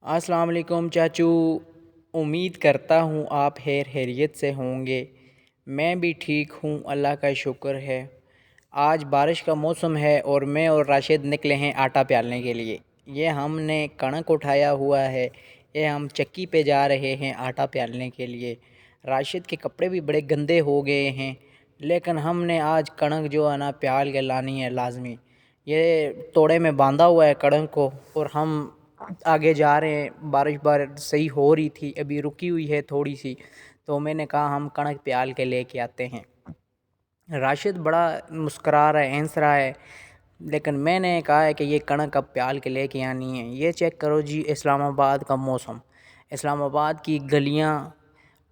अस्सलाम वालेकुम चाचू। उम्मीद करता हूँ आप खैरियत से होंगे। मैं भी ठीक हूँ, अल्लाह का शुक्र है। आज बारिश का मौसम है और मैं और राशिद निकले हैं आटा प्यालने के लिए। ये हमने कणक उठाया हुआ है, ये हम चक्की पे जा रहे हैं आटा प्यालने के लिए। राशिद के कपड़े भी बड़े गंदे हो गए हैं, लेकिन हमने आज कणक जो है ना प्याल के लानी है लाजमी। ये तोड़े में बांधा हुआ है कणक को और हम आगे जा रहे हैं। बारिश सही हो रही थी, अभी रुकी हुई है थोड़ी सी, तो मैंने कहा हम कणक प्याल के लेके आते हैं। राशिद बड़ा मुस्करा रहा है, हंस रहा है, लेकिन मैंने कहा है कि ये कणक अब प्याल के लेके आनी है। ये चेक करो जी, इस्लामाबाद का मौसम, इस्लामाबाद की गलियां,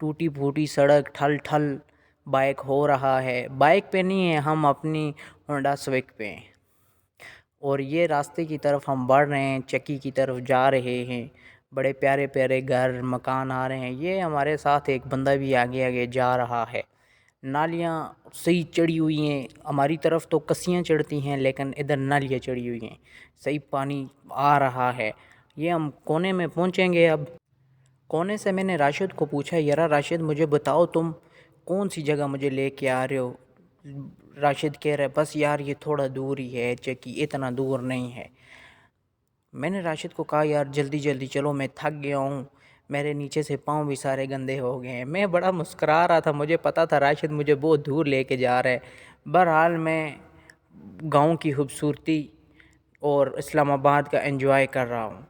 टूटी फूटी सड़क, ठल ठल बाइक हो रहा है। बाइक पे नहीं है, हम अपनी होंडा स्विक पे हैं और ये रास्ते की तरफ हम बढ़ रहे हैं, चक्की की तरफ जा रहे हैं। बड़े प्यारे प्यारे घर मकान आ रहे हैं। ये हमारे साथ एक बंदा भी आगे आगे जा रहा है। नालियाँ सही चढ़ी हुई हैं, हमारी तरफ तो कस्सियाँ चढ़ती हैं, लेकिन इधर नालियाँ चढ़ी हुई हैं, सही पानी आ रहा है। ये हम कोने में पहुँचेंगे अब। कोने से मैंने राशिद को पूछा, यारा राशिद मुझे बताओ तुम कौन सी जगह मुझे लेके आ रहे हो। राशिद कह रहा है बस यार ये थोड़ा दूर ही है, चक्की इतना दूर नहीं है। मैंने राशिद को कहा यार जल्दी जल्दी चलो, मैं थक गया हूँ, मेरे नीचे से पाँव भी सारे गंदे हो गए हैं। मैं बड़ा मुस्कुरा रहा था, मुझे पता था राशिद मुझे बहुत दूर लेके जा रहा है। बहरहाल मैं गांव की खूबसूरती और इस्लामाबाद का एंजॉय कर रहा हूँ।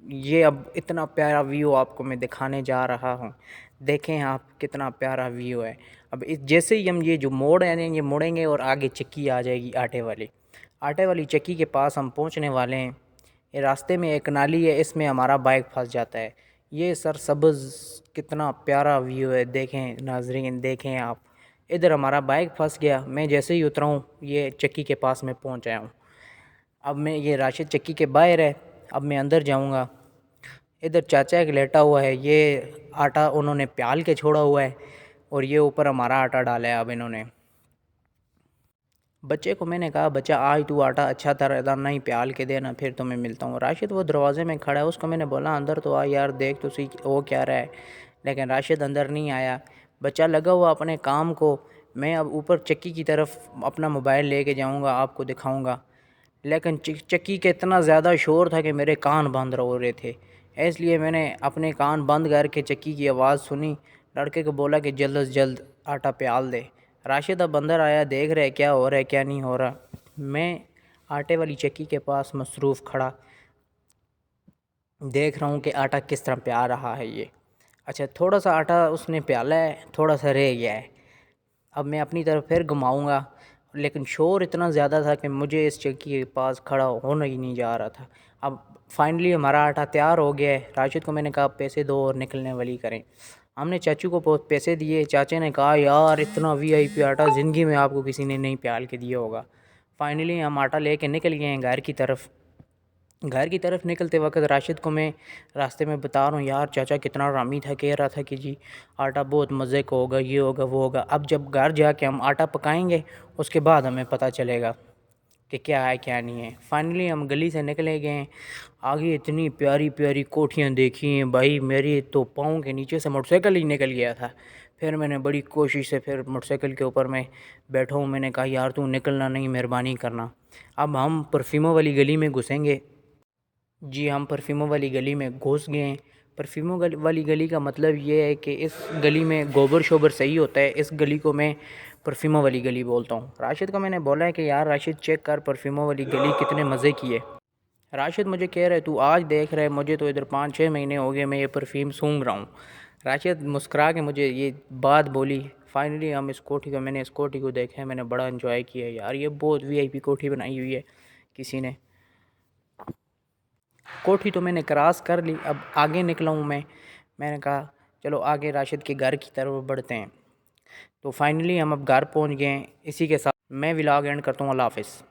ये अब इतना प्यारा व्यू आपको मैं दिखाने जा रहा हूँ। देखें आप कितना प्यारा व्यू है। अब इस जैसे ही हम ये जो मोड़ है ये मुड़ेंगे और आगे चक्की आ जाएगी आटे वाली चक्की के पास हम पहुँचने वाले हैं। ये रास्ते में एक नाली है, इसमें हमारा बाइक फंस जाता है। ये सरसब्ज़ कितना प्यारा व्यू है, देखें नाजरीन, देखें आप। इधर हमारा बाइक फंस गया, मैं जैसे ही उतरा हूँ ये चक्की के पास में पहुँच आया हूँ। अब मैं ये राशिद चक्की के बाहर है, अब मैं अंदर जाऊँगा। इधर चाचा एक लेटा हुआ है, ये आटा उन्होंने प्याल के छोड़ा हुआ है और ये ऊपर हमारा आटा डाला है अब इन्होंने। बच्चे को मैंने कहा बच्चा आज तू आटा अच्छा तरह नहीं प्याल के देना, फिर तुम्हें मिलता हूँ। राशिद वो दरवाजे में खड़ा है, उसको मैंने बोला अंदर तो आ यार, देख तो सही वो क्या रहा है, लेकिन राशिद अंदर नहीं आया। बच्चा लगा हुआ अपने काम को। मैं अब ऊपर चक्की की तरफ अपना मोबाइल लेके जाऊँगा, आपको दिखाऊँगा, लेकिन चक्की के इतना ज़्यादा शोर था कि मेरे कान बंद हो रहे थे। इसलिए मैंने अपने कान बंद करके चक्की की आवाज़ सुनी। लड़के को बोला कि जल्द से जल्द आटा प्याल दे। राशिद अब अंदर आया, देख रहे क्या हो रहा है क्या नहीं हो रहा। मैं आटे वाली चक्की के पास मसरूफ़ खड़ा देख रहा हूँ कि आटा किस तरह प्याल रहा है ये। अच्छा, थोड़ा सा आटा उसने प्याला है, थोड़ा सा रह गया है। अब मैं अपनी तरफ फिर घुमाऊँगा, लेकिन शोर इतना ज़्यादा था कि मुझे इस चक्की के पास खड़ा होना ही नहीं जा रहा था। अब फाइनली हमारा आटा तैयार हो गया है। राशिद को मैंने कहा पैसे दो और निकलने वाली करें। हमने चाचू को बहुत पैसे दिए। चाचे ने कहा यार इतना वीआईपी आटा ज़िंदगी में आपको किसी ने नहीं प्याल के दिया होगा। फाइनली हम आटा लेके निकल गए हैं घर की तरफ निकलते वक्त राशिद को मैं रास्ते में बता रहा हूँ यार चाचा कितना रामी था, कह रहा था कि जी आटा बहुत मज़े का होगा, ये होगा वो होगा। अब जब घर जाके हम आटा पकाएंगे उसके बाद हमें पता चलेगा कि क्या है क्या नहीं है। फाइनली हम गली से निकले गए हैं। आगे इतनी प्यारी प्यारी कोठियाँ देखी हैं भाई, मेरे तो पाँव के नीचे से मोटरसाइकिल ही निकल गया था। फिर मैंने बड़ी कोशिश से फिर मोटरसाइकिल के ऊपर मैं बैठा हूँ। मैंने कहा यार तू निकलना नहीं, मेहरबानी करना। अब हम परफ्यूमों वाली गली में घुसेंगे। जी हम परफ्यूमों वाली गली में घुस गए हैं। वाली गली का मतलब ये है कि इस गली में गोबर शोबर सही होता है। इस गली को मैं परफ्यूमों वाली गली बोलता हूँ। राशिद को मैंने बोला है कि यार राशिद चेक कर परफ्यूमों वाली गली कितने मज़े की है। राशिद मुझे कह रहा है तू आज देख रहा है, मुझे तो इधर 5-6 महीने हो गए मैं ये परफ्यूम सूंघ रहा हूँ। राशिद मुस्कुरा के मुझे ये बात बोली। फाइनली हम मैंने इस कोठी को देखा है, मैंने बड़ा इन्जॉय किया है यार। ये बहुत वीआईपी कोठी बनाई हुई है किसी ने। कोठी तो मैंने क्रॉस कर ली, अब आगे निकला हूँ मैंने कहा चलो आगे राशिद के घर की तरफ बढ़ते हैं। तो फाइनली हम अब घर पहुँच गए हैं। इसी के साथ मैं व्लॉग एंड करता हूँ। अल्लाह हाफ़िज़।